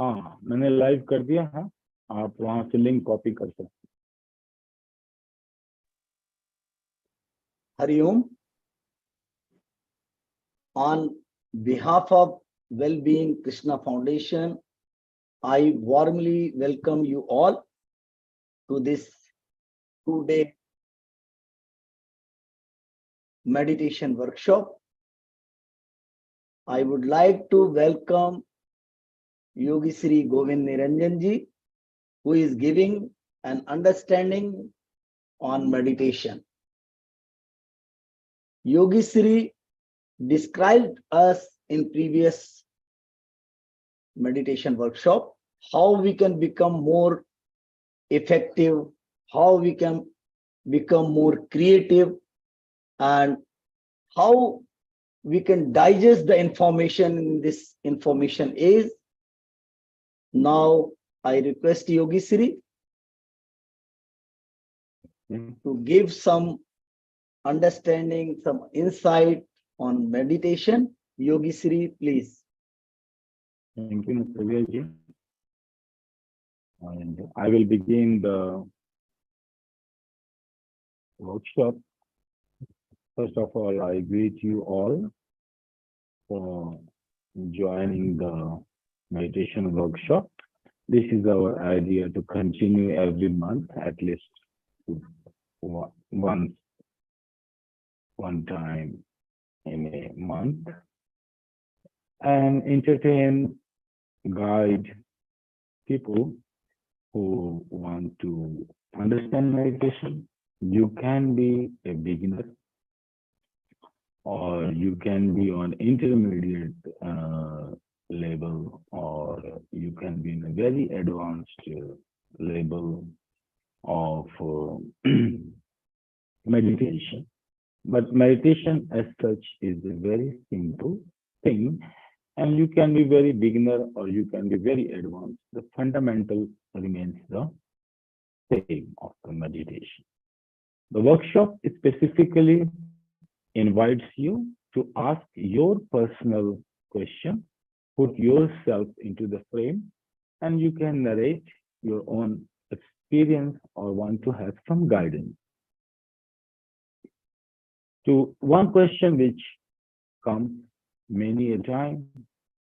हाँ, मैंने लाइव कर दिया है, आप वहां से लिंक कॉपी कर सकते हैं। Hariom. On behalf of Wellbeing Krishna Foundation, I warmly welcome you all to this 2-day meditation workshop. I would like to welcome Yogi Sri Govind Niranjan ji, who is giving an understanding on meditation. Yogi Sri described us in previous meditation workshop how we can become more effective, how we can become more creative, and how we can digest the information in this information age. Now I request Yogi Sri to give some understanding, some insight on meditation. Yogi Sri, please. Thank you, Mr. Vijay. And I will begin the workshop. First of all, I greet you all for joining the meditation workshop. This is our idea to continue every month, at least one time in a month, and entertain, guide people who want to understand meditation. You can be a beginner, or you can be on intermediate level, or you can be in a very advanced level of meditation. But meditation as such is a very simple thing, and you can be very beginner or you can be very advanced. The fundamental remains the same of the meditation. The workshop specifically invites you to ask your personal question, put yourself into the frame, and you can narrate your own experience or want to have some guidance. To one question which comes many a time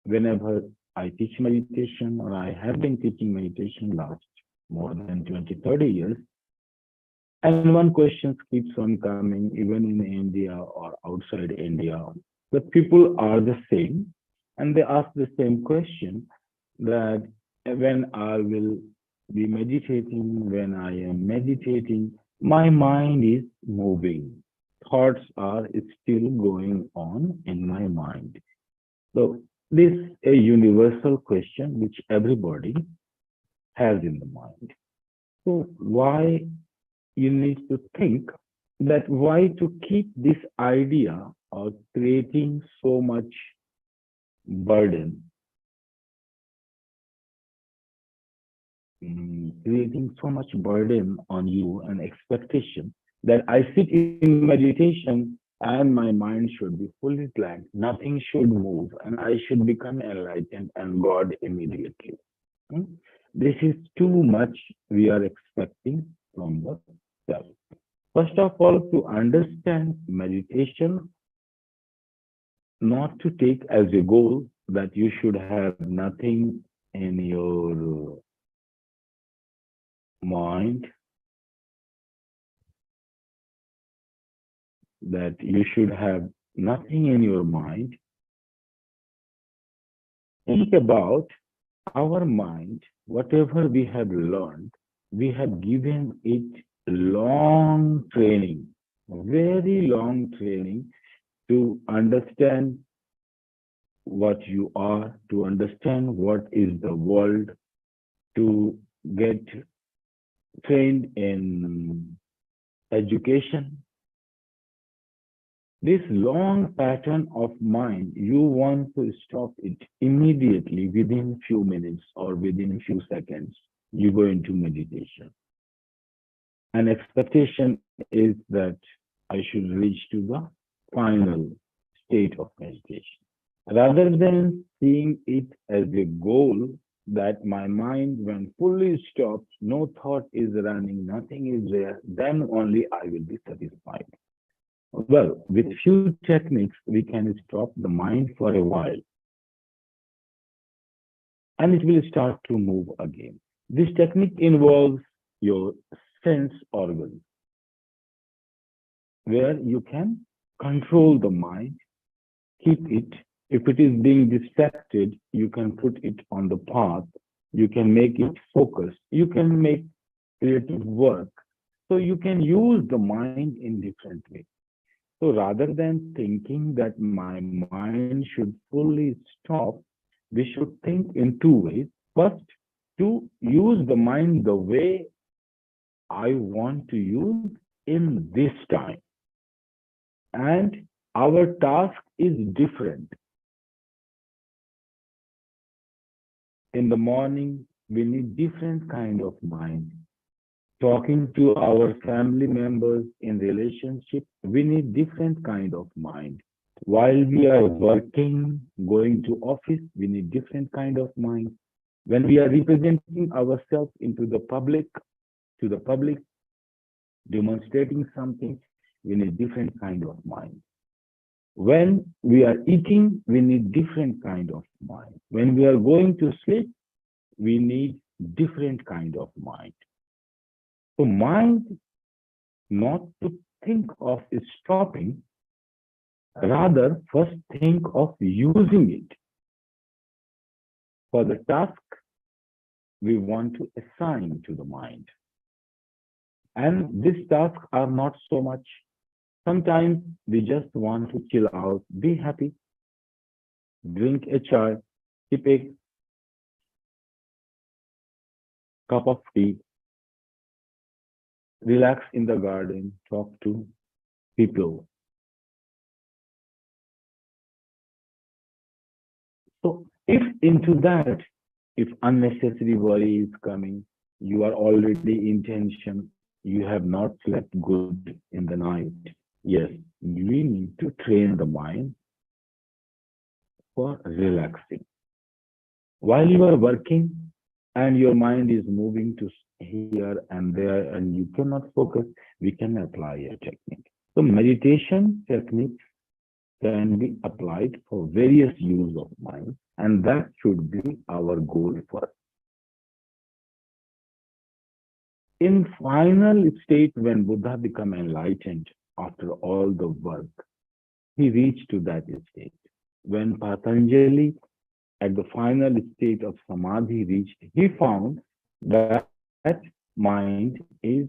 whenever I teach meditation, or I have been teaching meditation last more than 20-30 years, and one question keeps on coming even in India or outside India. The people are the same, and they ask the same question, that when I will be meditating, when I am meditating, my mind is moving. Thoughts are still going on in my mind. So this is a universal question which everybody has in the mind. So why you need to think that why to keep this idea of creating so much burden, creating so much burden on you and expectation that I sit in meditation and my mind should be fully blank, nothing should move, and I should become enlightened and God immediately. This is too much we are expecting from the self. First of all, to understand meditation, not to take as a goal that you should have nothing in your mind, that you should have nothing in your mind. Think about our mind, whatever we have learned, we have given it long training, very long training to understand what you are, to understand what is the world, to get trained in education. This long pattern of mind, you want to stop it immediately within few minutes or within few seconds. You go into meditation. An expectation is that I should reach to the final state of meditation. Rather than seeing it as a goal, that my mind, when fully stops, no thought is running, nothing is there, then only I will be satisfied. Well, with few techniques, we can stop the mind for a while and it will start to move again. This technique involves your sense organs, where you can control the mind, keep it. If it is being distracted, you can put it on the path. You can make it focus. You can make creative work. So you can use the mind in different ways. So rather than thinking that my mind should fully stop, we should think in two ways. First, to use the mind the way I want to use in this time. And our task is different. In the morning, we need different kind of mind. Talking to our family members in relationship, we need different kind of mind. While we are working, going to office, we need different kind of mind. When we are representing ourselves into the public, to the public, demonstrating something, we need different kind of mind. When we are eating, we need different kind of mind. When we are going to sleep, we need different kind of mind. So mind not to think of stopping, rather first think of using it for the task we want to assign to the mind. And these tasks are not so much. Sometimes we just want to chill out, be happy, drink a chai, sip a cup of tea, relax in the garden, talk to people. So if into that, if unnecessary worry is coming, you are already in tension, you have not slept good in the night. Yes, we need to train the mind for relaxing. While you are working and your mind is moving to here and there and you cannot focus, we can apply a technique. So meditation techniques can be applied for various use of mind, and that should be our goal first. In final state, when Buddha became enlightened after all the work, he reached to that state. When Patanjali, at the final state of Samadhi reached, he found that mind is,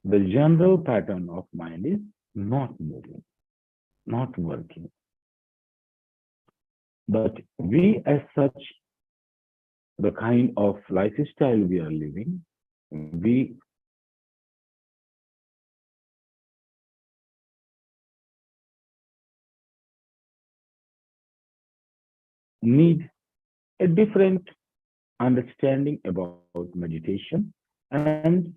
the general pattern of mind is not moving, not working. But we as such, the kind of lifestyle we are living, we need a different understanding about meditation and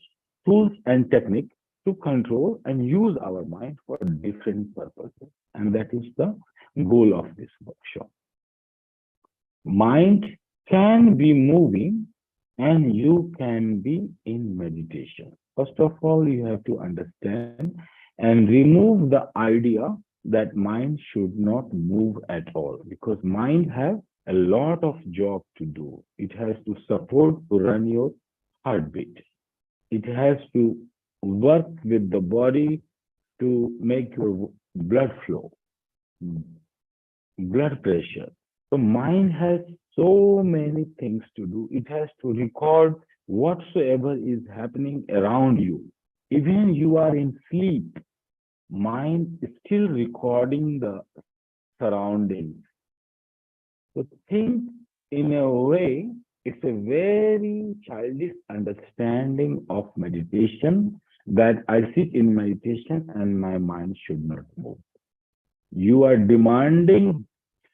tools and techniques to control and use our mind for different purposes. And that is the goal of this workshop. Mind can be moving and you can be in meditation. First of all, you have to understand and remove the idea that mind should not move at all, because mind has a lot of job to do. It has to support to run your heartbeat. It has to work with the body to make your blood flow, blood pressure. So mind has so many things to do. It has to record whatsoever is happening around you. Even you are in sleep, mind is still recording the surroundings. So think in a way, it's a very childish understanding of meditation that I sit in meditation and my mind should not move. You are demanding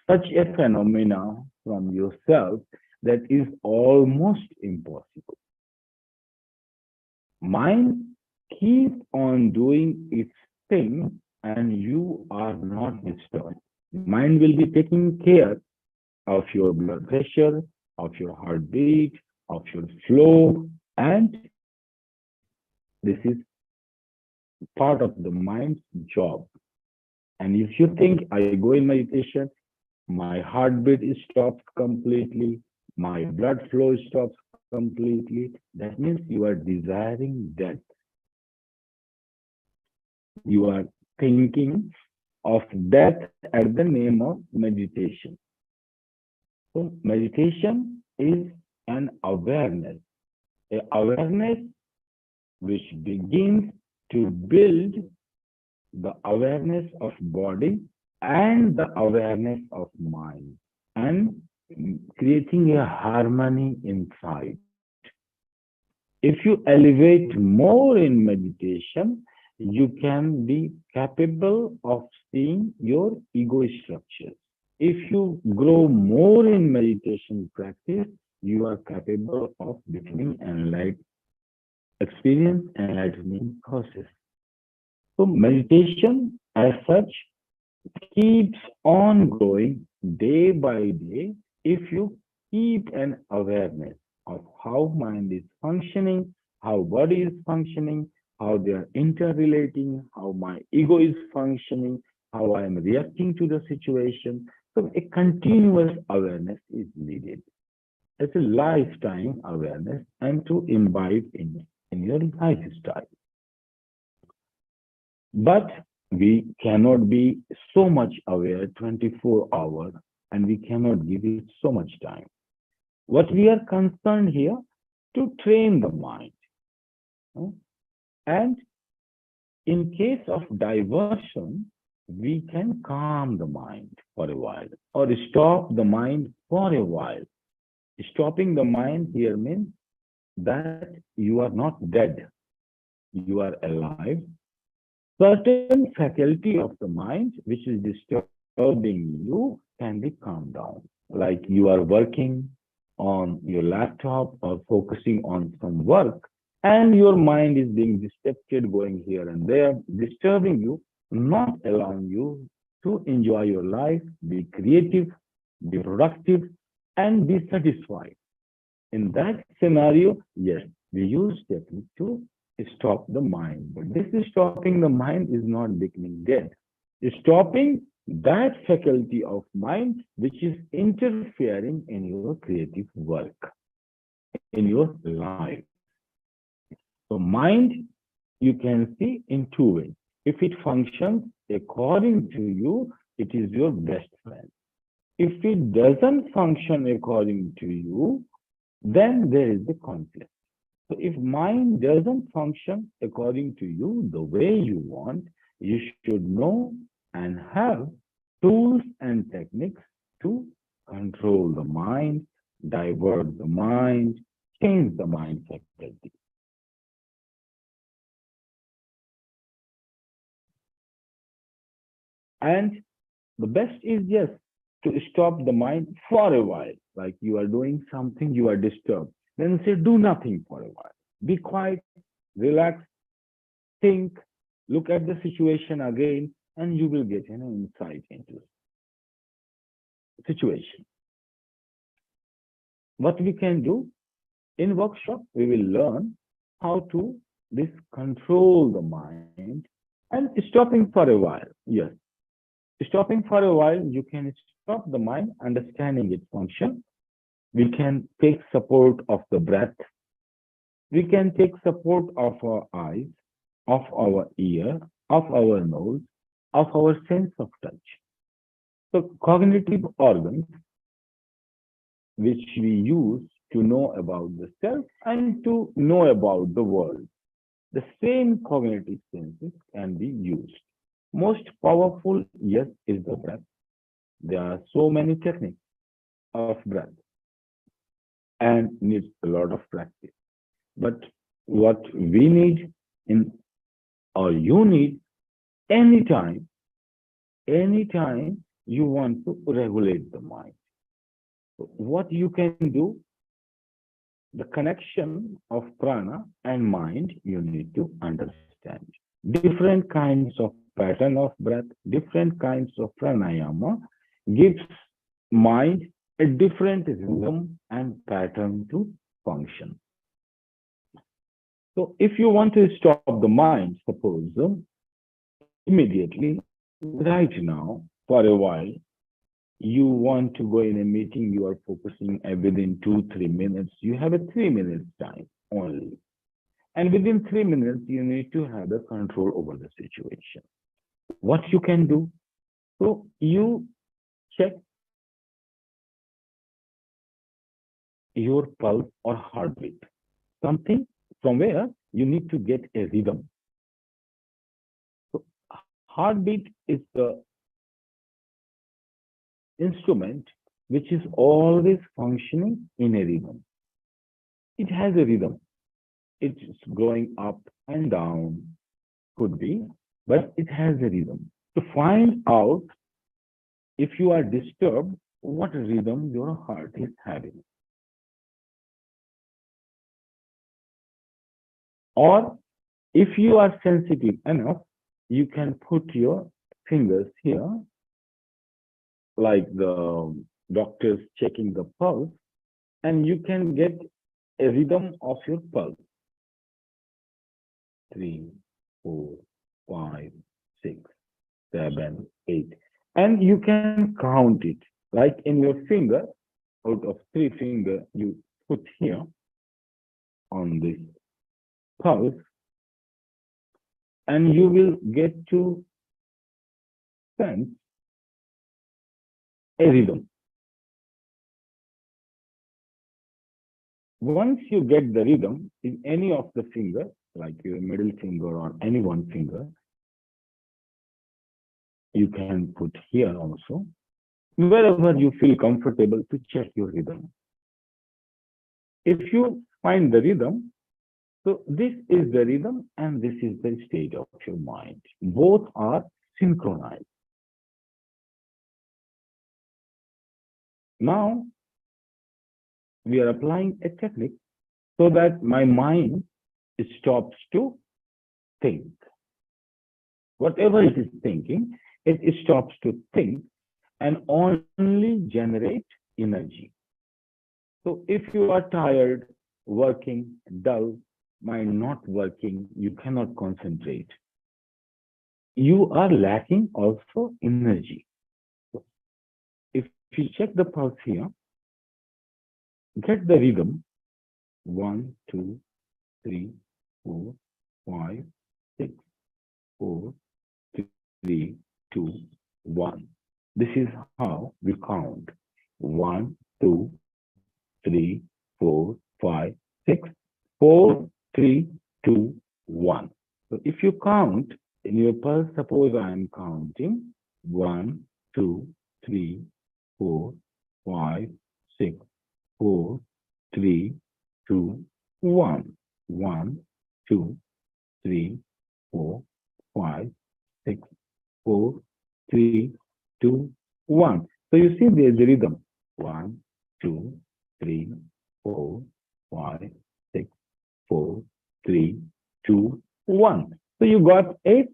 such a phenomena from yourself that is almost impossible. Mind keeps on doing its thing and you are not disturbed. Mind will be taking care of your blood pressure, of your heartbeat, of your flow, and this is part of the mind's job. And if you think I go in meditation, my heartbeat is stopped completely, my blood flow stops completely, that means you are desiring death. You are thinking of death at the name of meditation. So meditation is an awareness, a awareness which begins to build the awareness of body and the awareness of mind and creating a harmony inside. If you elevate more in meditation, you can be capable of seeing your ego structures. If you grow more in meditation practice, you are capable of becoming enlightened, experience enlightening process. So meditation as such keeps on growing day by day if you keep an awareness of how mind is functioning, how body is functioning, how they are interrelating, how my ego is functioning, how I am reacting to the situation. So a continuous awareness is needed. It's a lifetime awareness and to imbibe in your lifestyle. But we cannot be so much aware 24 hours and we cannot give it so much time. What we are concerned here to train the mind. And in case of diversion, we can calm the mind for a while or stop the mind for a while. Stopping the mind here means that you are not dead, you are alive. Certain faculty of the mind which is disturbing you can be calmed down. Like you are working on your laptop or focusing on some work, and your mind is being distracted, going here and there, disturbing you, not allowing you to enjoy your life, be creative, be productive, and be satisfied. In that scenario, yes, we use technique to stop the mind. But this is stopping the mind is not becoming dead. Stopping that faculty of mind which is interfering in your creative work, in your life. So mind, you can see in two ways. If it functions according to you, it is your best friend. If it doesn't function according to you, then there is a conflict. So if mind doesn't function according to you the way you want, you should know and have tools and techniques to control the mind, divert the mind, change the mind faculty. And the best is yes, to stop the mind for a while. Like you are doing something, you are disturbed. Then say, do nothing for a while. Be quiet, relax, think, look at the situation again, and you will get an insight into the situation. What we can do in workshop, we will learn how to this control the mind and stopping for a while. Yes, stopping for a while, you can stop the mind, understanding its function. We can take support of the breath. We can take support of our eyes, of our ear, of our nose, of our sense of touch. So cognitive organs, which we use to know about the self and to know about the world. The same cognitive senses can be used. Most powerful, yes, is the breath. There are so many techniques of breath and needs a lot of practice. But what we need in or you need anytime you want to regulate the mind. So what you can do, the connection of prana and mind, you need to understand. Different kinds of pattern of breath, different kinds of pranayama gives mind a different rhythm and pattern to function. So if you want to stop the mind, suppose immediately, right now, for a while, you want to go in a meeting, you are focusing within 2, 3 minutes, you have a 3 minutes time only. And within 3 minutes, you need to have the control over the situation. What you can do? So you check your pulse or heartbeat. Something from where you need to get a rhythm. So heartbeat is the instrument which is always functioning in a rhythm. It has a rhythm. It's going up and down, could be, but it has a rhythm. To find out if you are disturbed, what rhythm your heart is having. Or if you are sensitive enough, you can put your fingers here, like the doctors checking the pulse, and you can get a rhythm of your pulse. 3, 4, 5, 6, 7, 8. And you can count it. Like in your finger, out of 3 fingers, you put here on this pulse, and you will get to sense a rhythm. Once you get the rhythm in any of the fingers, like your middle finger or any one finger, you can put here also, wherever you feel comfortable to check your rhythm. If you find the rhythm, so this is the rhythm and this is the state of your mind. Both are synchronized. Now, we are applying a technique so that my mind stops to think. Whatever it is thinking, it stops to think and only generate energy. So if you are tired, working, dull, mind not working, you cannot concentrate. You are lacking also energy. So if you check the pulse here, get the rhythm 1, 2, 3, 4, 5, 6, 4, 3, 2, 1. This is how we count. 1, 2, 3, 4, 5, 6, 4, 3, 2, 1. So if you count in your pulse, suppose I am counting 1, 2, 3, 4, 5, 6, 4, 3, 2, 1. 1, 2, 3, 4, 5, 6, 4, 3, 2, 1. So you see there's the rhythm. 1, 2, 3, 4, 5, 6, 4, 3, 2, 1. So you got a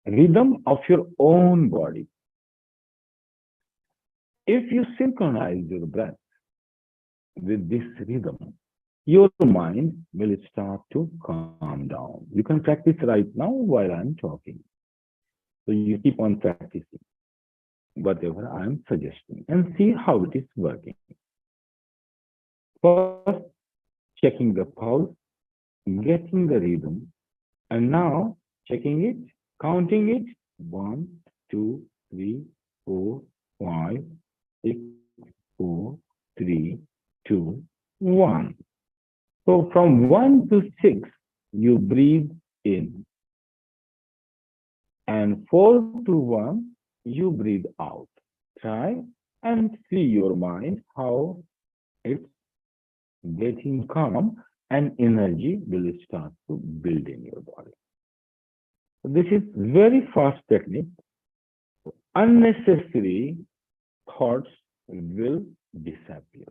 rhythm of your own body. If you synchronize your breath with this rhythm, your mind will start to calm down. You can practice right now while I'm talking. So you keep on practicing whatever I'm suggesting and see how it is working. First, checking the pulse, getting the rhythm, and now checking it, counting it. 1, 2, 3, 4, 5, 6, 4, 3, 2, 1. So from 1 to 6, you breathe in. And 4 to 1, you breathe out. Try and see your mind how it's getting calm and energy will start to build in your body. So this is very fast technique. Unnecessary thoughts will disappear.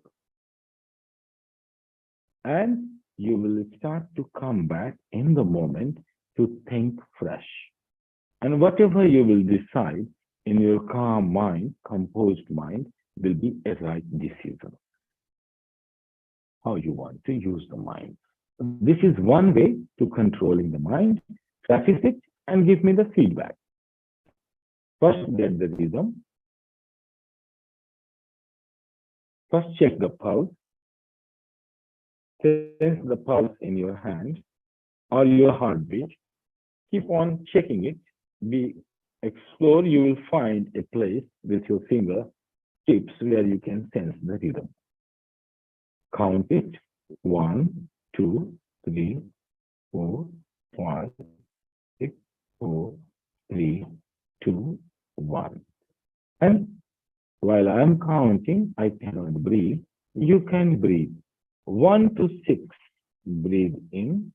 And you will start to come back in the moment to think fresh. And whatever you will decide in your calm mind, composed mind, will be a right decision. How you want to use the mind. This is one way to controlling the mind. Practice it and give me the feedback. First, get the rhythm. First, check the pulse. Sense the pulse in your hand or your heartbeat. Keep on checking it. Explore, you will find a place with your finger tips where you can sense the rhythm. Count it. 1, 2, 3, 4, 5, 6, 4, 3, 2, 1. And while I'm counting, I cannot breathe. You can breathe. 1 to 6, breathe in.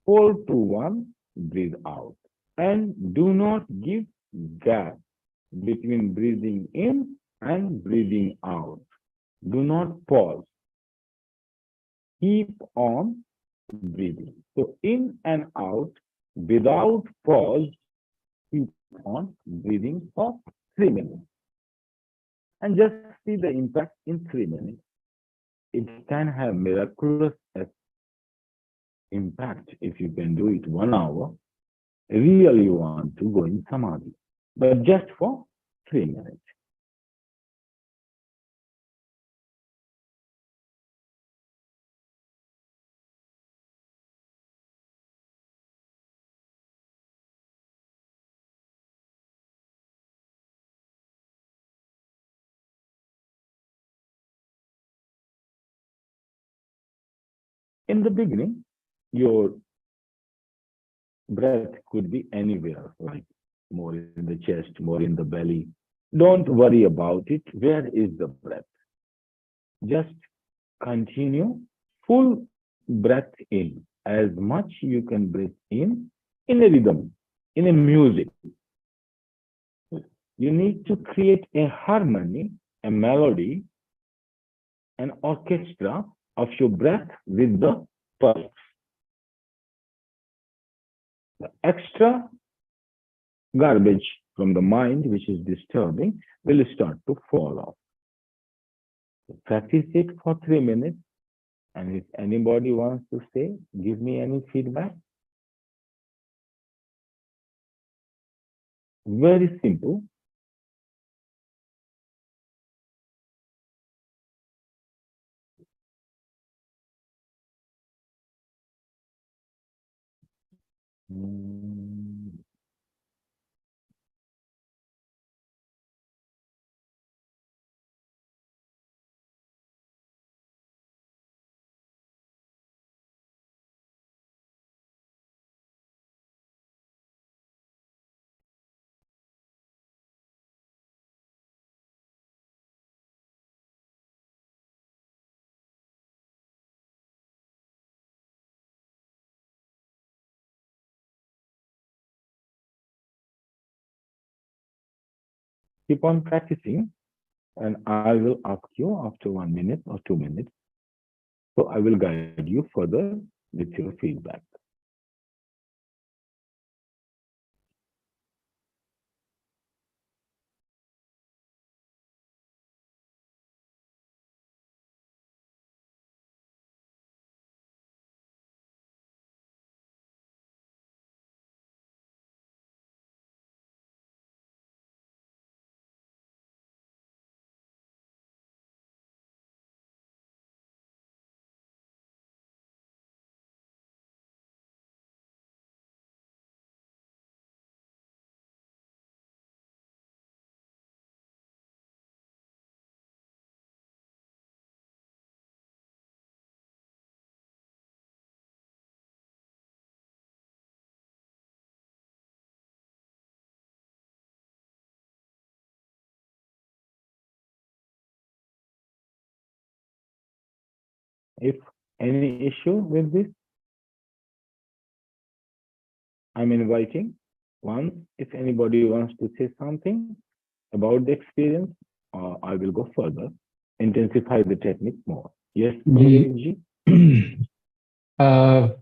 4 to 1, breathe out. And do not give gap between breathing in and breathing out. Do not pause. Keep on breathing. So in and out, without pause, keep on breathing for 3 minutes. And just see the impact in 3 minutes. It can have miraculous impact if you can do it 1 hour. Really want to go in samadhi, but just for 3 minutes. In the beginning, your breath could be anywhere, like more in the chest, more in the belly. Don't worry about it. Where is the breath? Just continue full breath in. As much you can breathe in a rhythm, in a music. You need to create a harmony, a melody, an orchestra of your breath with the pulse. The extra garbage from the mind, which is disturbing, will start to fall off. So practice it for 3 minutes. And if anybody wants to say, give me any feedback. Very simple. Keep on practicing, and I will ask you after 1 minute or 2 minutes. So I will guide you further with your feedback. If any issue with this, I'm inviting once, if anybody wants to say something about the experience, I will go further, intensify the technique more. Yes, जी Ji? My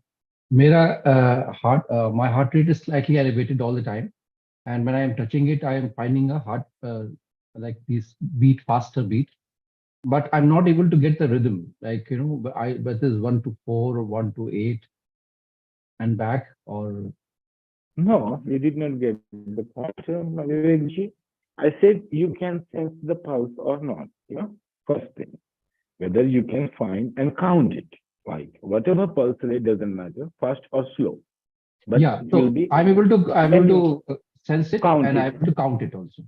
heart rate is slightly elevated all the time, and when I am touching it, I am finding a heart like this beat, faster beat. but I'm not able to get the rhythm. Like, but this 1 to 4 or 1 to 8 and back, or No, you did not get the point, Vivekji. I said you can sense the pulse or not. First thing, whether you can find and count it. Like whatever pulse rate doesn't matter, fast or slow, but yeah. it will So be I'm when able you to sense it, count and it. I'm able to count it also.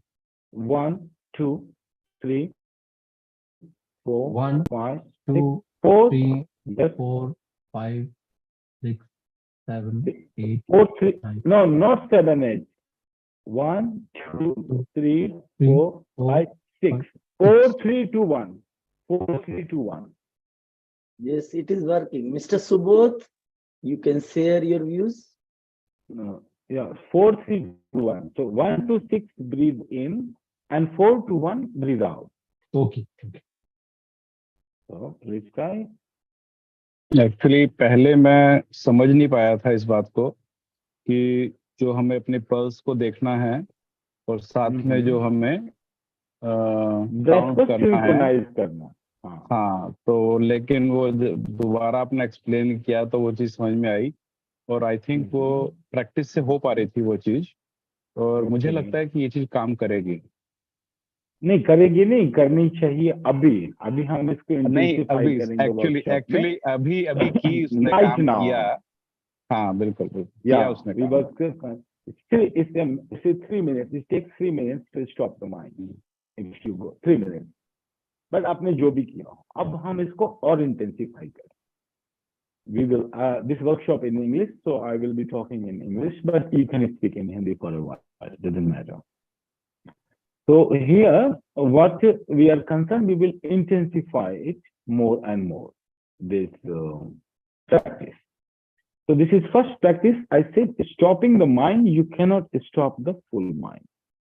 1, 2, 3, 4, 5, One, 6, two, 4. three, Yes, 4, 5, 6, 7, 8, 4, 3. 9, No, not 7, 8. 1, 2, two, 3, three, 4, four, 5, 6. five, 4, six. 3, 2, 1. 4, 3, 2, 1. Yes, it is working. Mr. Subodh, you can share your views. No, yeah, 4, 3, 2, 1. So 1 to 6 breathe in and 4 to 1 breathe out. Okay. Okay. So please try. Actually पहले मैं समझ नहीं पाया था इस बात को कि जो हमें अपने पल्स को देखना है और साथ में जो हमें काउंट को करना है। सिंक्रोनाइज करना। हाँ, तो लेकिन वो दोबारा आपने एक्सप्लेन किया तो वो चीज समझ में आई, और आई थिंक वो प्रैक्टिस से हो पा रही थी वो चीज, और मुझे लगता है कि ये चीज काम करेगी। नहीं करेगी, नहीं करनी चाहिए। अभी अभी हम इसको नहीं, इंटेंसिफाई अभी करेंगे एक्चुअली अभी की उसने Right काम now. किया। हाँ, बिल्कुल किया Yeah, उसने we काम। work it's 3 minutes. It takes 3 minutes to stop the mind. If you go 3 minutes. But आपने जो भी किया, अब हम इसको और इंटेंसिफाई करें। We will this workshop in English, so I will be talking in English, but you can speak in Hindi for a while. It doesn't matter. So here, what we are concerned, we will intensify it more and more. This practice. So this is first practice. I said stopping the mind, you cannot stop the full mind.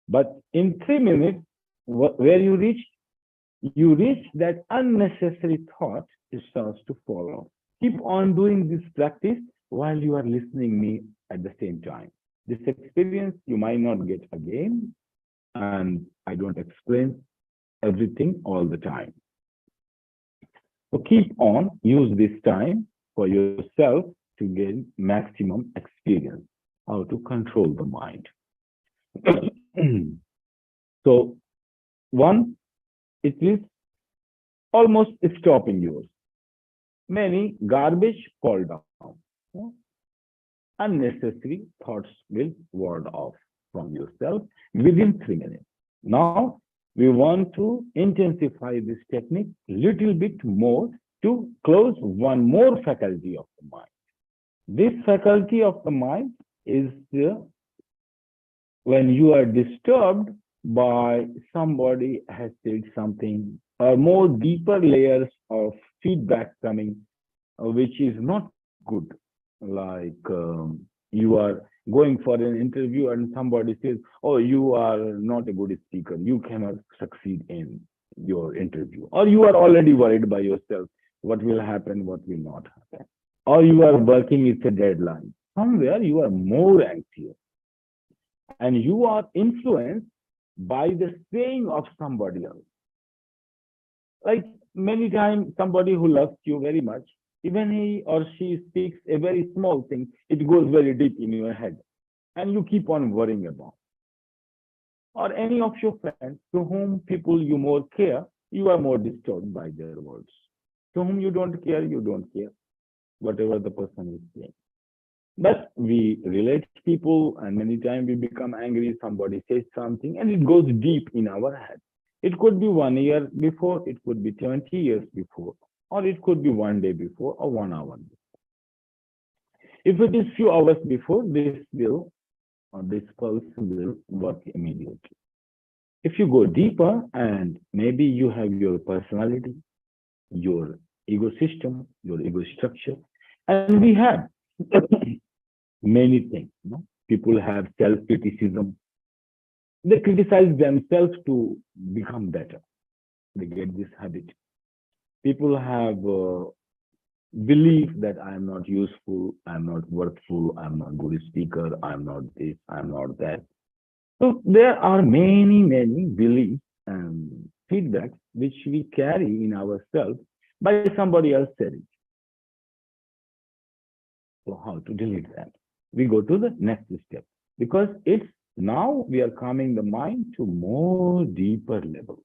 But in 3 minutes, where you reach that unnecessary thought starts to follow. Keep on doing this practice while you are listening me at the same time. This experience you might not get again, and I don't explain everything all the time. So keep on, use this time for yourself to gain maximum experience, how to control the mind. So one, it is almost stopping yours. Many garbage fall down. Unnecessary thoughts will ward off from yourself within 3 minutes. Now, we want to intensify this technique a little bit more to close one more faculty of the mind. This faculty of the mind is when you are disturbed by somebody has said something, or more deeper layers of feedback coming, which is not good. Like you are going for an interview and somebody says, oh, you are not a good speaker, you cannot succeed in your interview. Or you are already worried by yourself, what will happen, what will not happen. Or you are working with a deadline. Somewhere you are more anxious. And you are influenced by the saying of somebody else. Like many times, somebody who loves you very much, even he or she speaks a very small thing, it goes very deep in your head, and you keep on worrying about. Or any of your friends to whom people you more care, you are more disturbed by their words. To whom you don't care, whatever the person is saying. But we relate to people, and many times we become angry, somebody says something, and it goes deep in our head. It could be 1 year before, it could be 20 years before, or it could be 1 day before or 1 hour before. If it is few hours before, this pulse will work immediately. If you go deeper, and maybe you have your personality, your ego system, your ego structure, and we have many things. People have self-criticism. They criticize themselves to become better. They get this habit. People have belief that I am not useful, I am not worthful, I am not good speaker, I am not this, I am not that. So there are many beliefs and feedback which we carry in ourselves by somebody else said it. So how to delete that? We go to the next step because it's now we are calming the mind to more deeper level.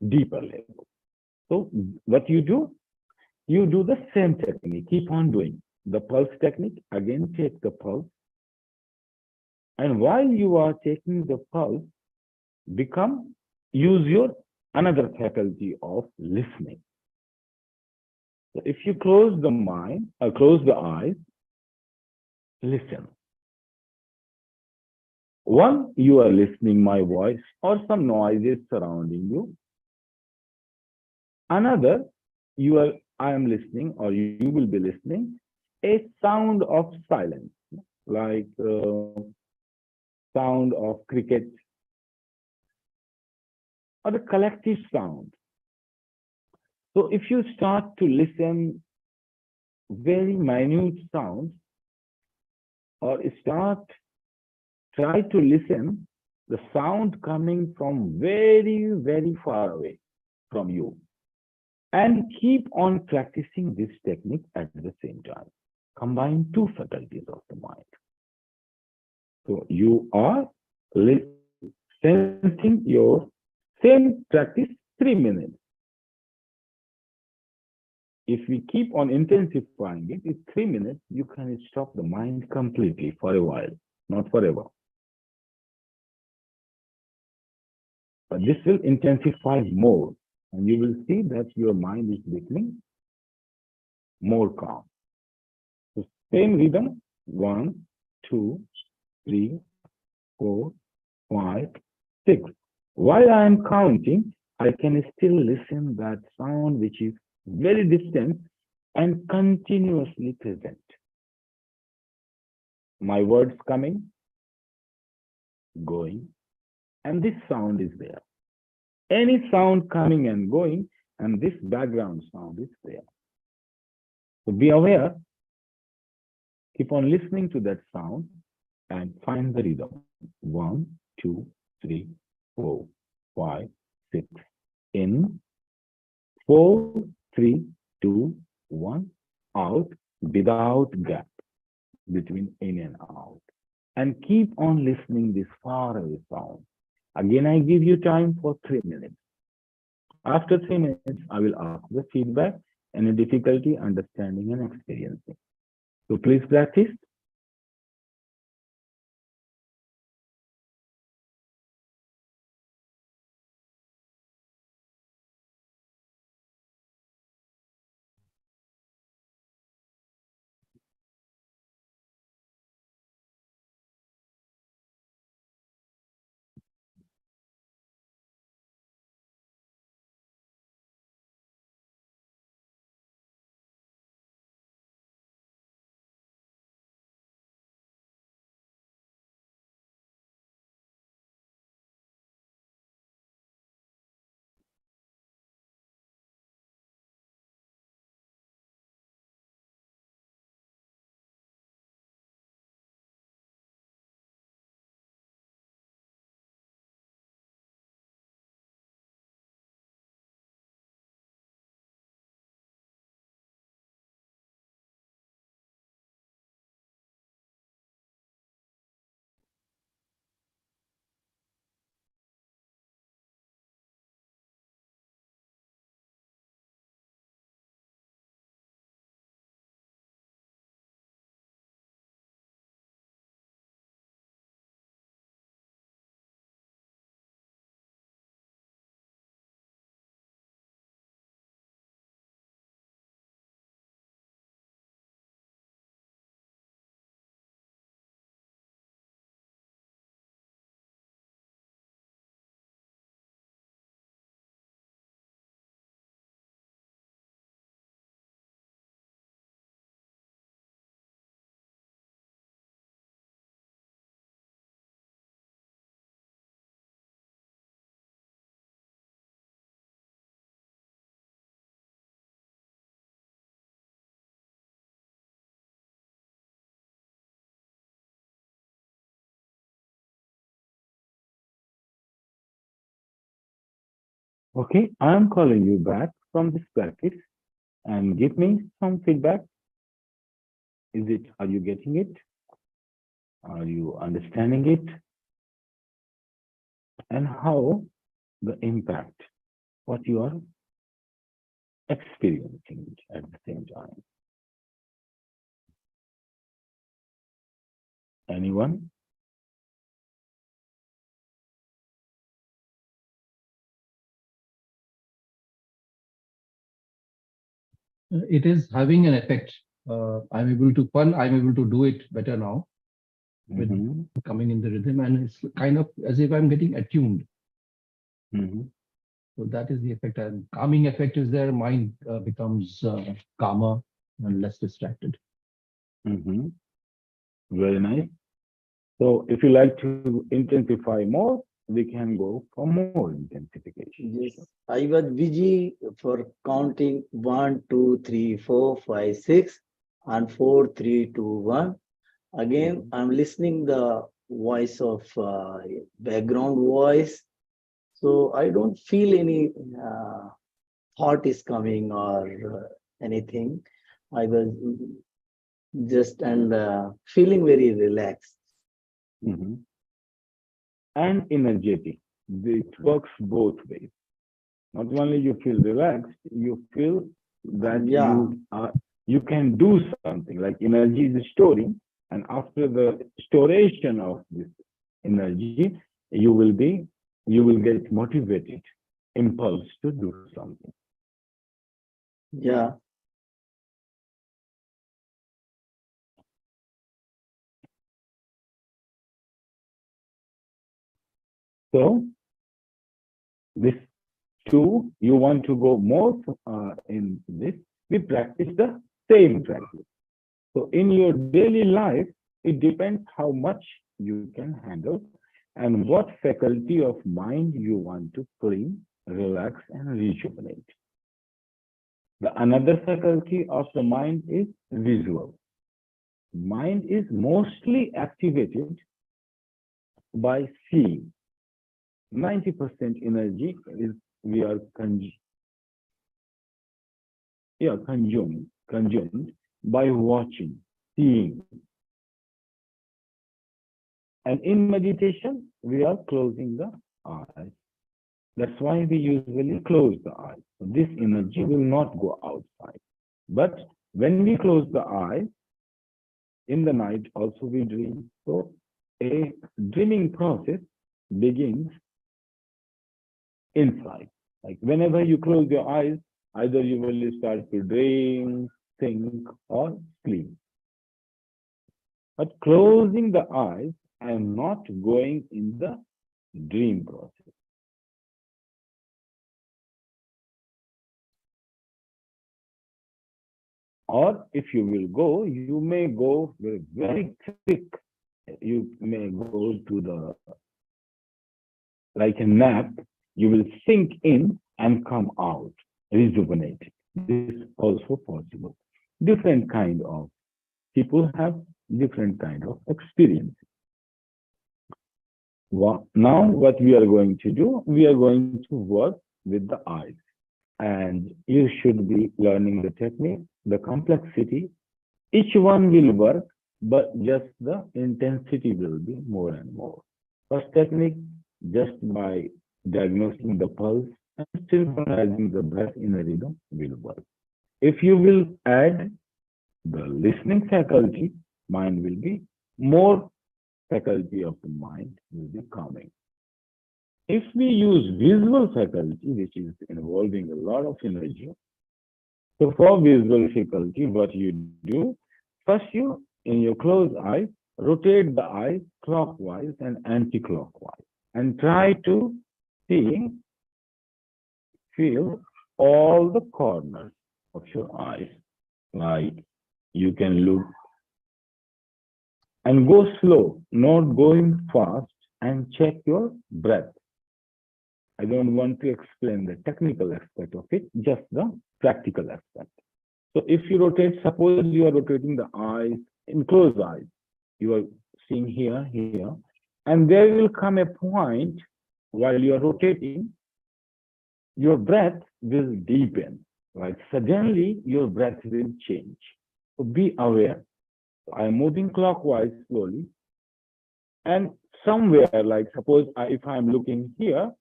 Deeper level. So what you do the same technique, keep on doing the pulse technique. Again, take the pulse. And while you are taking the pulse, use your another faculty of listening. So if you close the mind, close the eyes, listen. One, you are listening my voice or some noises surrounding you. Another, I am listening or you will be listening a sound of silence, like sound of cricket or the collective sound. So if you start to listen very minute sounds or try to listen the sound coming from very, very far away from you and keep on practicing this technique at the same time. Combine two faculties of the mind. So you are sensing your same practice 3 minutes. If we keep on intensifying it, in 3 minutes, you can stop the mind completely for a while, not forever. But this will intensify more, and you will see that your mind is becoming more calm. So same rhythm, 1, 2, 3, 4, 5, 6. While I am counting, I can still listen that sound which is very distant and continuously present. My words coming, going, and this sound is there. Any sound coming and going, and this background sound is there. So be aware, keep on listening to that sound and find the rhythm. 1, 2, 3, 4, 5, 6. In 4, 3, 2, 1. Out without gap between in and out. And keep on listening this far away sound. Again, I give you time for 3 minutes. After 3 minutes, I will ask the feedback and a difficulty understanding and experiencing. So please practice. Okay, I'm calling you back from this practice and give me some feedback. Are you getting it? Are you understanding it? And how the impact, what you are experiencing at the same time. Anyone? It is having an effect. I'm able to do it better now with Mhm, coming in the rhythm, and it's kind of as if I'm getting attuned. mhm, So that is the effect. And calming effect is there. Mind becomes calmer and less distracted. mhm. Very nice. So if you like to intensify more, we can go for more intensification. Yes, I was busy for counting 1, 2, 3, 4, 5, 6, and 4, 3, 2, 1. Again, I'm listening the voice of background voice, so I don't feel any thought is coming or anything. I was just and feeling very relaxed. Mhm. And energetic. It works both ways. Not only you feel relaxed, you feel that Yeah, you can do something. Like energy is storing, and after the storation of this energy, you will be you will get motivated, impulse to do something. yeah, So this two, you want to go more in this, we practice the same practice. So in your daily life, it depends how much you can handle and what faculty of mind you want to bring, relax, and rejuvenate. The another faculty of the mind is visual. Mind is mostly activated by seeing. 90% energy is we are consumed by watching, seeing. And in meditation, we are closing the eyes. That's why we usually close the eyes. So this energy will not go outside. But when we close the eyes, in the night also we dream. So a dreaming process begins inside. Like whenever you close your eyes, either you will start to dream, think, or sleep. But closing the eyes and not going in the dream process. Or if you will go, you may go very quick. You may go to the, like a nap, you will sink in and come out, rejuvenated. This is also possible. Different kind of people have different kind of experience. Now what we are going to do, we are going to work with the eyes. And you should be learning the technique, the complexity. Each one will work, but just the intensity will be more and more. First technique, just by diagnosing the pulse and synchronizing the breath in a rhythm will work. If you will add the listening faculty, mind will be more faculty of the mind will be calming. If we use visual faculty, which is involving a lot of energy, so for visual faculty, what you do, first you, in your closed eyes, rotate the eyes clockwise and anti-clockwise and try to see, feel all the corners of your eyes. Like you can look and go slow, not going fast, and check your breath. I don't want to explain the technical aspect of it, just the practical aspect. So if you rotate, suppose you are rotating the eyes in closed eyes, you are seeing here, here, and there will come a point while you are rotating, your breath will deepen. Like suddenly your breath will change. So be aware. I'm moving clockwise slowly. And somewhere, like suppose if I'm looking here,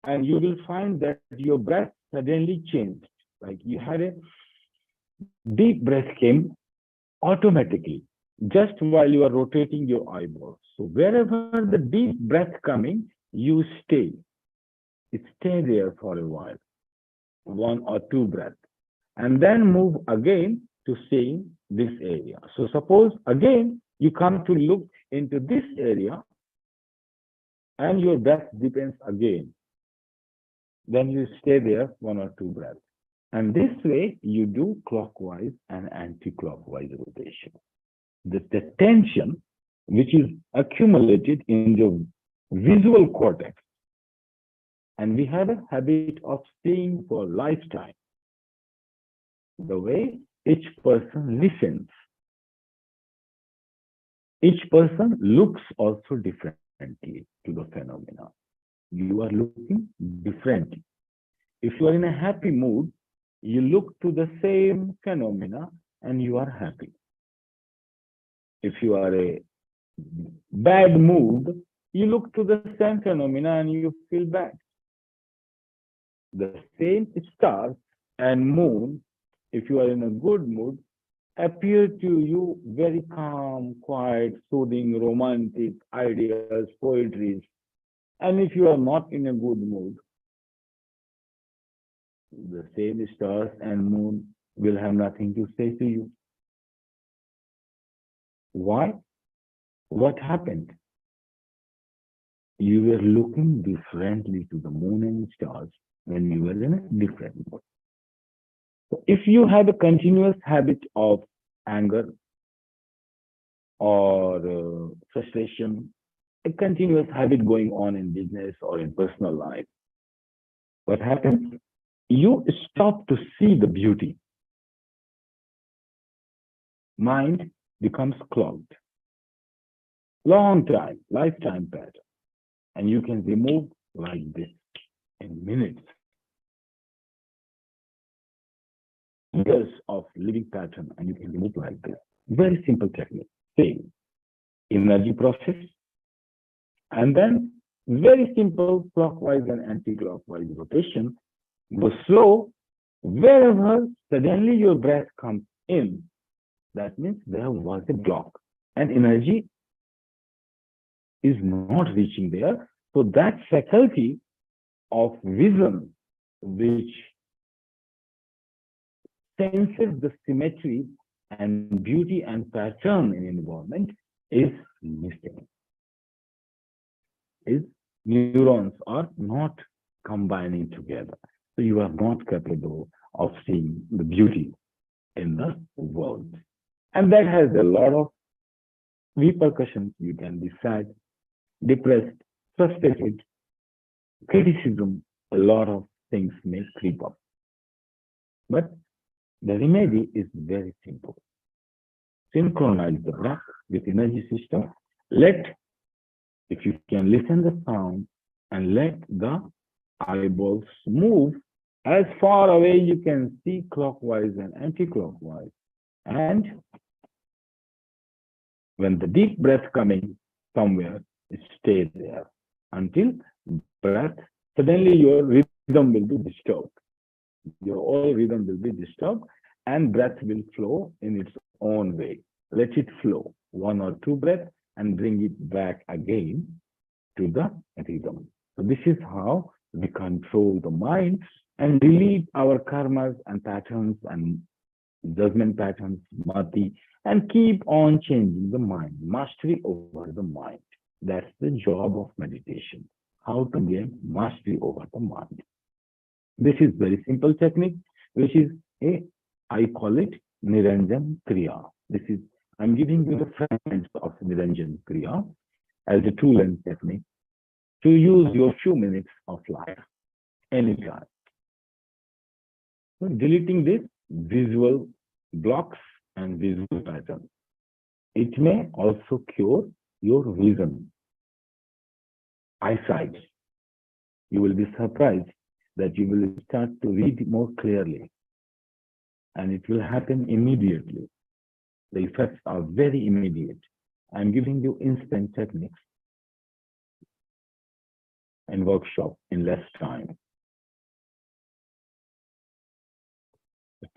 and you will find that your breath suddenly changed. Like you had a deep breath came automatically just while you are rotating your eyeballs. So wherever the deep breath coming, you stay. Stay there for a while, 1 or 2 breaths, and then move again to seeing this area. So suppose again you come to look into this area and your breath deepens again. Then you stay there 1 or 2 breaths. And this way you do clockwise and anti-clockwise rotation. The tension which is accumulated in the visual cortex, and we have a habit of seeing for lifetime. The way each person listens, each person looks also differently to the phenomena. You are looking differently. If you are in a happy mood, you look to the same phenomena and you are happy. If you are a bad mood, you look to the same phenomena and you feel bad. The same stars and moon, if you are in a good mood, appear to you very calm, quiet, soothing, romantic ideas, poetries. And if you are not in a good mood, the same stars and moon will have nothing to say to you. Why? What happened? You were looking differently to the moon and stars when you were in a different mood. So if you have a continuous habit of anger or frustration, a continuous habit going on in business or in personal life, what happens? You stop to see the beauty. Mind becomes clogged. Long time, lifetime pattern. And you can remove like this in minutes. Years of living pattern, and you can remove like this. Very simple technique. Same energy process, and then very simple clockwise and anti-clockwise rotation. Go slow. Wherever suddenly your breath comes in, that means there was a block, and energy is not reaching there. So that faculty of vision, which senses the symmetry and beauty and pattern in environment, is missing. Is neurons are not combining together. So you are not capable of seeing the beauty in the world. And that has a lot of repercussions. You can be sad, depressed, frustrated, criticism, a lot of things may creep up. But the remedy is very simple. Synchronize the breath with energy system. If you can listen the sound and let the eyeballs move as far away you can see clockwise and anti-clockwise. And when the deep breath coming somewhere, stay there until breath, suddenly your rhythm will be disturbed. Your whole rhythm will be disturbed and breath will flow in its own way. Let it flow 1 or 2 breaths and bring it back again to the rhythm. So this is how we control the mind and delete our karmas and patterns and judgment patterns, mati, and keep on changing the mind, mastery over the mind. That's the job of meditation, how to gain mastery over the mind. This is very simple technique, which is I call it Niranjan Kriya. I'm giving you the friends of Niranjan Kriya as a tool and technique to use your few minutes of life anytime. So deleting this visual blocks and visual patterns. It may also cure your vision, eyesight. You will be surprised. that you will start to read more clearly, and it will happen immediately. The effects are very immediate. I'm giving you instant techniques and workshop in less time.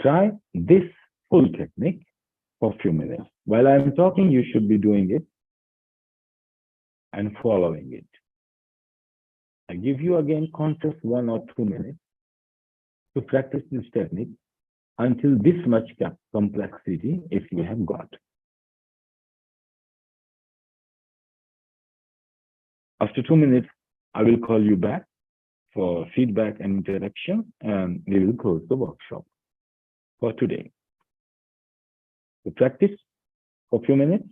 Try this full technique for a few minutes. While I'm talking, you should be doing it and following it. I give you again conscious 1 or 2 minutes to practice this technique until this much complexity, if you have got. After 2 minutes, I will call you back for feedback and interaction, and we will close the workshop for today. To practice for a few minutes.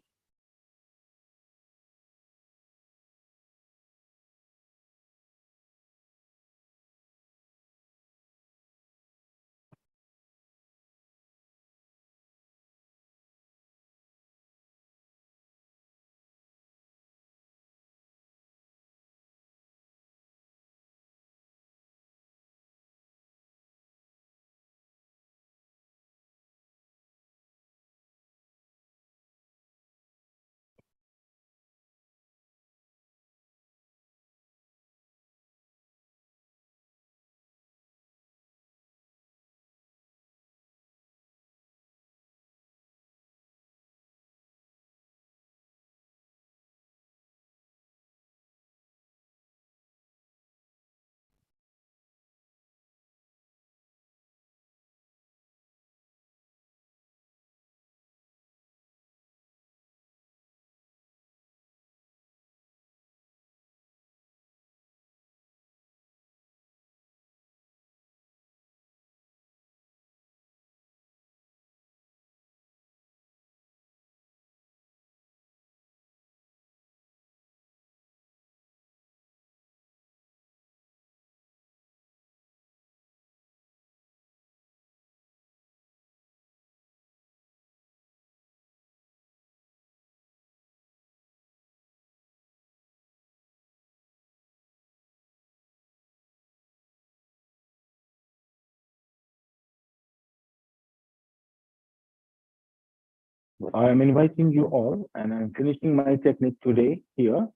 I am inviting you all, and I'm finishing my technique today here.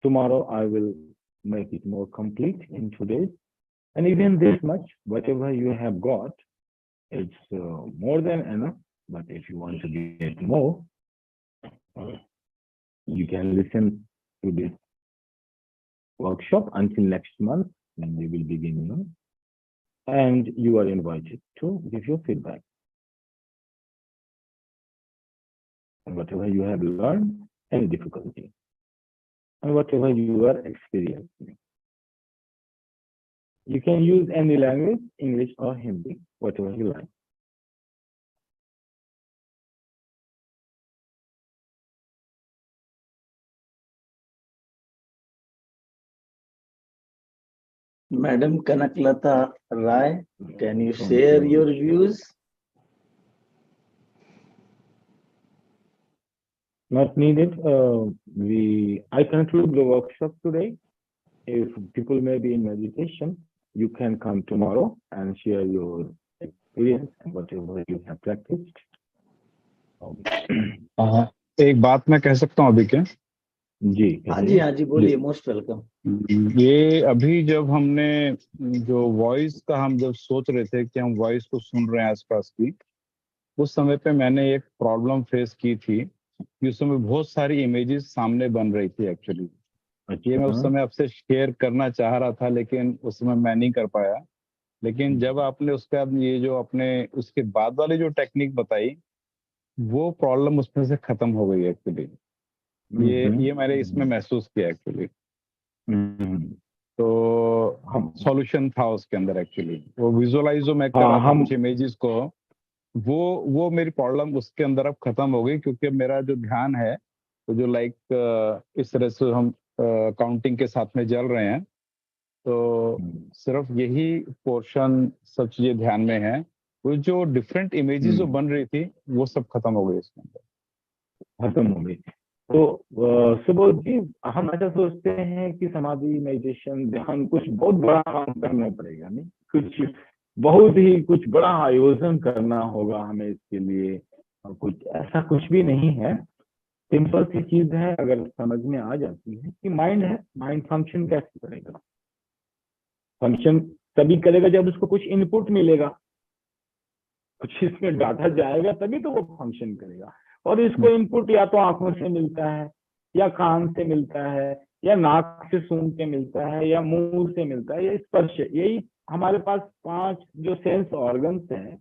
Tomorrow I will make it more complete in 2 days. And even this much, whatever you have got, it's more than enough. But if you want to get more, you can listen to this workshop until next month, when we will begin new. And you are invited to give your feedback. And whatever you have learned, any difficulty, and whatever you are experiencing. You can use any language, English or Hindi, whatever you like. Madam Kanaklata Rai, can you share your views? Not needed. I conclude the workshop today. If people may be in meditation, you can come tomorrow and share your experience and whatever you have practiced. एक बात मैं कह सकता हूँ अभी क्या? जी हाँ जी बोलिए, मोस्ट वेलकम। ये अभी जब हमने जो वॉइस का हम जब सोच रहे थे कि हम वॉइस को सुन रहे हैं आसपास की, उस समय पे मैंने एक प्रॉब्लम फेस की थी कि उस समय बहुत सारी इमेजेस सामने बन रही थी एक्चुअली। ये मैं उस समय आपसे शेयर करना चाह रहा था, लेकिन उस समय मैं नहीं कर पाया। लेकिन जब आपने उसका ये जो अपने उसके बाद वाली जो टेक्निक बताई, वो प्रॉब्लम उसमें से खत्म हो गई एक्चुअली। ये मैंने इसमें महसूस किया एक्चुअली। तो सॉल्यूशन था उसके अंदर एक्चुअली। वो विजुअलाइज जो मैं कर रहा था कुछ इमेजेस को, वो मेरी प्रॉब्लम उसके अंदर अब खत्म हो गई, क्योंकि मेरा जो ध्यान है तो जो इस तरह से हम काउंटिंग के साथ में चल रहे हैं, तो सिर्फ यही पोर्शन सब चीजें ध्यान में है। वो जो डिफरेंट इमेजेस जो बन रही थी वो सब खत्म हो गई इसके अंदर, खत्म हो गई। तो सुबोध जी, हम ऐसा सोचते हैं कि समाधि, मेडिटेशन, ध्यान कुछ बहुत बड़ा काम करना पड़ेगा, नहीं? कुछ बहुत ही कुछ बड़ा आयोजन करना होगा हमें इसके लिए, और कुछ ऐसा कुछ भी नहीं है। सिंपल सी चीज है, अगर समझ में आ जाती है कि माइंड है, माइंड फंक्शन कैसे करेगा। फंक्शन तभी करेगा जब उसको कुछ इनपुट मिलेगा, कुछ इसमें डाटा जाएगा, तभी तो वो फंक्शन करेगा। और इसको इनपुट या तो आंखों से मिलता है, या कान से मिलता है, या नाक से सूंघ के मिलता है, या मुंह से मिलता है, या स्पर्श। यही हमारे पास 5 जो सेंस ऑर्गन्स हैं,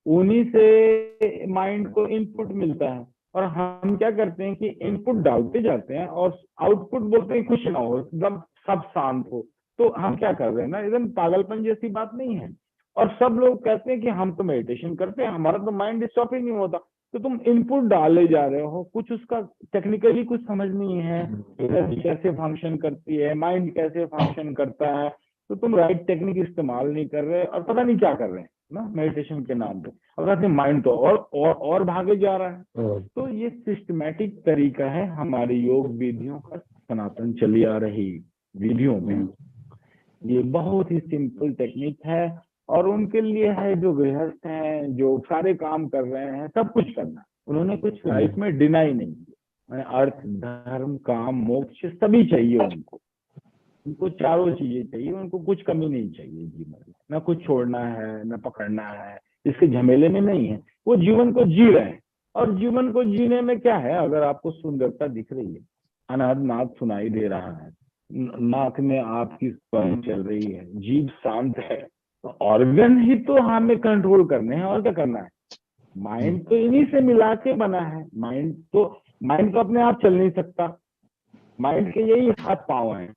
उन्हीं से माइंड को इनपुट मिलता है। और हम क्या करते हैं कि इनपुट डालते जाते हैं और आउटपुट बोलते हैं खुश ना हो, एकदम सब शांत हो। तो हम क्या कर रहे हैं ना, एकदम पागलपन जैसी बात नहीं है। और सब लोग कहते हैं कि हम तो मेडिटेशन करते हैं, हमारा तो माइंड स्टॉप ही नहीं होता। तो तुम इनपुट डाले जा रहे हो, कुछ उसका टेक्निकली कुछ समझ नहीं है, एनर्जी कैसे फंक्शन करती है, माइंड कैसे फंक्शन करता है। तो तुम राइट टेक्निक इस्तेमाल नहीं कर रहे और पता नहीं क्या कर रहे हैं ना मेडिटेशन के नाम पे। और कहते माइंड तो और भागे जा रहा है। तो ये सिस्टमैटिक तरीका है हमारी योग विधियों का, सनातन चली आ रही विधियों में। ये बहुत ही सिंपल टेक्निक है, और उनके लिए है जो गृहस्थ हैं, जो सारे काम कर रहे हैं, सब कुछ करना। उन्होंने कुछ लाइफ में डिनाई नहीं किया। अर्थ, धर्म, काम, मोक्ष सभी चाहिए उनको। उनको चारों चीजें चाहिए, उनको कुछ कमी नहीं चाहिए जीवन में। ना कुछ छोड़ना है, ना पकड़ना है, इसके झमेले में नहीं है। वो जीवन को जी रहे हैं। और जीवन को जीने में क्या है, अगर आपको सुंदरता दिख रही है, अनाद नाद सुनाई दे रहा है, नाक में आपकी स्पर्श चल रही है, जीभ शांत है, तो ऑर्गन ही तो हमें कंट्रोल करने हैं, और क्या करना है। माइंड तो इन्हीं से मिला के बना है। माइंड तो अपने आप चल नहीं सकता। माइंड के यही हाथ पांव हैं,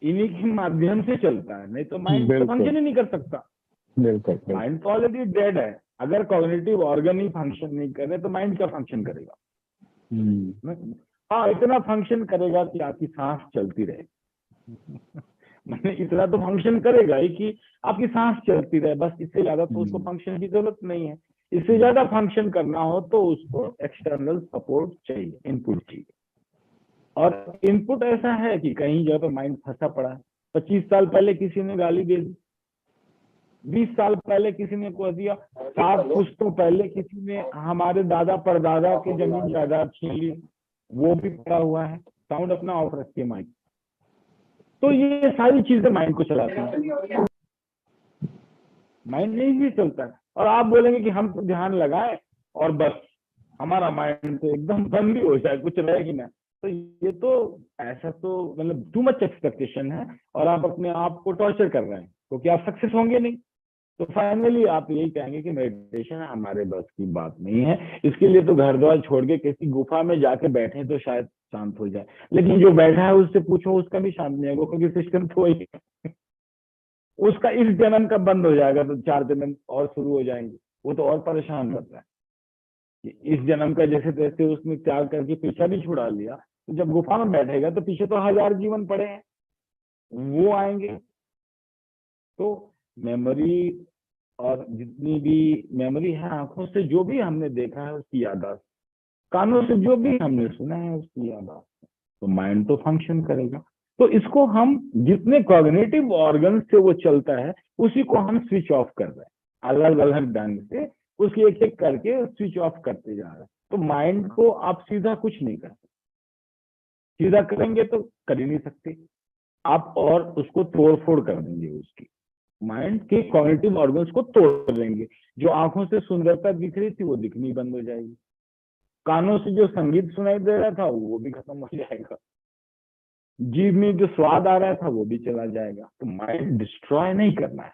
इन्हीं के माध्यम से चलता है, नहीं तो माइंड तो फंक्शन ही नहीं कर सकता। बिल्कुल। माइंड तो ऑलरेडी डेड है। अगर कॉग्निटिव ऑर्गन ही फंक्शन नहीं कर रहे तो माइंड क्या फंक्शन करेगा। हाँ, इतना फंक्शन करेगा कि आपकी सांस चलती रहे। मैंने इतना तो फंक्शन करेगा ही कि आपकी सांस चलती रहे, बस। इससे ज्यादा तो उसको फंक्शन की जरूरत नहीं है। इससे ज्यादा फंक्शन करना हो तो उसको एक्सटर्नल सपोर्ट चाहिए, इनपुट चाहिए। और इनपुट ऐसा है कि कहीं जगह पर माइंड फंसा पड़ा है। 25 साल पहले किसी ने गाली दे दी, 20 साल पहले किसी ने कह दिया, 7 पुश्तों पहले किसी ने हमारे दादा परदादा की जमीन जायदाद छीन ली, वो भी पड़ा हुआ है। साउंड अपना ऑफ रखिए माइक। तो ये सारी चीजें माइंड को चलाती हैं, माइंड नहीं भी चलता है। और आप बोलेंगे कि हम तो ध्यान लगाएं और बस हमारा माइंड तो एकदम बंद ही हो जाए, कुछ रहेगी ना। तो ये तो ऐसा तो मतलब टू मच एक्सपेक्टेशन है, और आप अपने आप को टॉर्चर कर रहे हैं, क्योंकि आप सक्सेस होंगे नहीं। तो फाइनली आप यही कहेंगे कि मेडिटेशन हमारे बस की बात नहीं है। इसके लिए तो घर द्वार छोड़ के किसी गुफा में जाके बैठे तो शायद शांत हो जाए। लेकिन जो बैठा है उससे पूछो, उसका भी शांत नहीं होगा, क्योंकि सिस्टम तो वही है। उसका इस जन्म का बंद हो जाएगा तो 4 जन्म और शुरू हो जाएंगे। वो तो और परेशान करता है कि इस जन्म का जैसे तैसे उसने त्याग करके पीछा भी छुड़ा लिया, तो जब गुफा में बैठेगा तो पीछे तो 1000 जीवन पड़े हैं, वो आएंगे। तो मेमोरी, और जितनी भी मेमोरी है, आंखों से जो भी हमने देखा है उसकी याददाश्त, कानों से जो भी हमने सुना है उसकी याददाश्त, तो माइंड तो फंक्शन करेगा। तो इसको हम जितने कॉग्निटिव ऑर्गन से वो चलता है, उसी को हम स्विच ऑफ कर रहे हैं, अलग अलग ढंग से उसकी एक एक करके स्विच ऑफ करते जा रहे हैं। तो माइंड को आप सीधा कुछ नहीं कर सकते, सीधा करेंगे तो कर ही नहीं सकते आप, और उसको तोड़ फोड़ कर देंगे। उसकी माइंड के कॉग्निटिव ऑर्गन्स को तोड़ देंगे। जो आंखों से सुंदरता दिख रही थी वो दिखनी बंद हो जाएगी, कानों से जो संगीत सुनाई दे रहा था वो भी खत्म हो जाएगा, जीभ में जो स्वाद आ रहा था वो भी चला जाएगा। तो माइंड डिस्ट्रॉय नहीं करना है,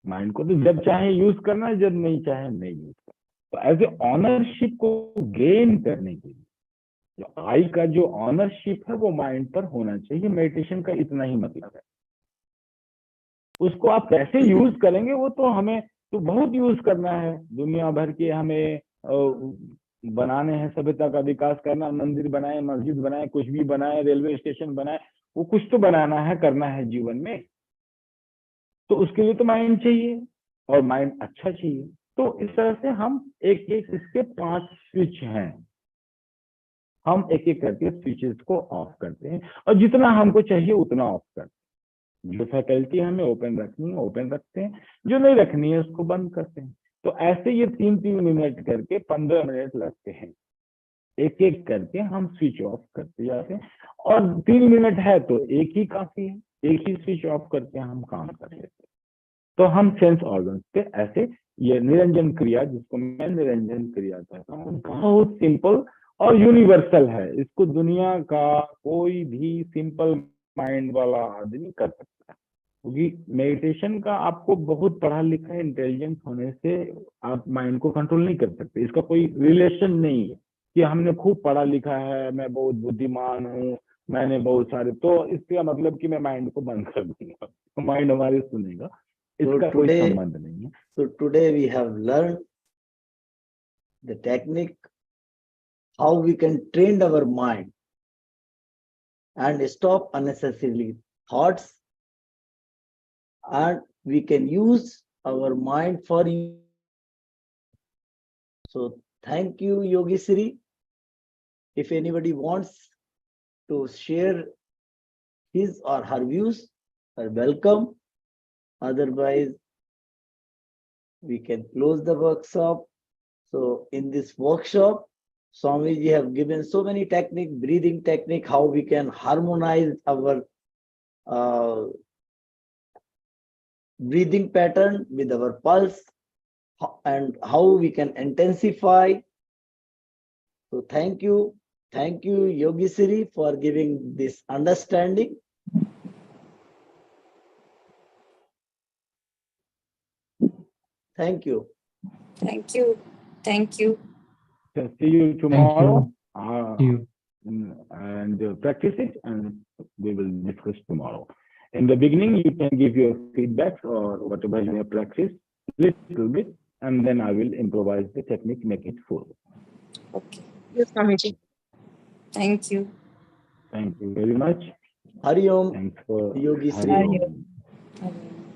माइंड को तो जब चाहे यूज करना है, जब नहीं चाहे नहीं यूज करना। तो एज ए ऑनरशिप को गेन करने के लिए जो आई का जो ऑनरशिप है वो माइंड पर होना चाहिए। मेडिटेशन का इतना ही मतलब है। उसको आप कैसे यूज करेंगे वो तो हमें तो बहुत यूज करना है। दुनिया भर के हमें बनाने हैं, सभ्यता का विकास करना, मंदिर बनाए, मस्जिद बनाए, कुछ भी बनाए, रेलवे स्टेशन बनाए, वो कुछ तो बनाना है, करना है जीवन में। तो उसके लिए तो माइंड चाहिए, और माइंड अच्छा चाहिए। तो इस तरह से हम एक एक इसके 5 स्विच हैं, हम एक एक करके स्विचेस को ऑफ करते हैं, और जितना हमको चाहिए उतना ऑफ करते हैं। जो फैकल्टी हमें ओपन रखनी है ओपन रखते हैं, जो नहीं रखनी है उसको बंद करते हैं। तो ऐसे ये 3-3 मिनट करके 15 मिनट लगते हैं, एक एक करके हम स्विच ऑफ करते जाते हैं। और 3 मिनट है तो एक ही काफी है, एक ही स्विच ऑफ करके हम काम कर लेते हैं। तो हम सेंस ऑर्गन्स पे ऐसे ये निरंजन क्रिया, जिसको मैं निरंजन क्रिया कहता हूँ, बहुत सिंपल और यूनिवर्सल है। इसको दुनिया का कोई भी सिंपल माइंड वाला आदमी कर सकता है, क्योंकि मेडिटेशन का आपको बहुत पढ़ा लिखा इंटेलिजेंस होने से आप माइंड को कंट्रोल नहीं कर सकते। इसका कोई रिलेशन नहीं है कि हमने खूब पढ़ा लिखा है, मैं बहुत बुद्धिमान हूँ, मैंने बहुत सारे, तो इसका मतलब कि मैं माइंड को बंद कर दूंगा, तो माइंड हमारी सुनेगा, इसका कोई संबंध नहीं है। So today we have learned the technique, how we can train our mind and stop unnecessarily thoughts, and we can use our mind for you. So thank you, Yogi Sri. If anybody wants to share his or her views, are welcome. Otherwise, we can close the workshop. So in this workshop, Swamiji have given so many technique, breathing technique, how we can harmonize our breathing pattern with our pulse, and how we can intensify. So thank you, Yogi Sri, for giving this understanding. Thank you. Thank you. Thank you. So see you tomorrow. See you. And practice it, and we will discuss tomorrow. In the beginning, you can give your feedbacks or whatever you have practiced, little bit, and then I will improvise the technique, make it full. Okay. Yes, Swamiji. Thank you. Thank you very much. Hari Om, Thanks for Yogi Sri. Hari Om. Hari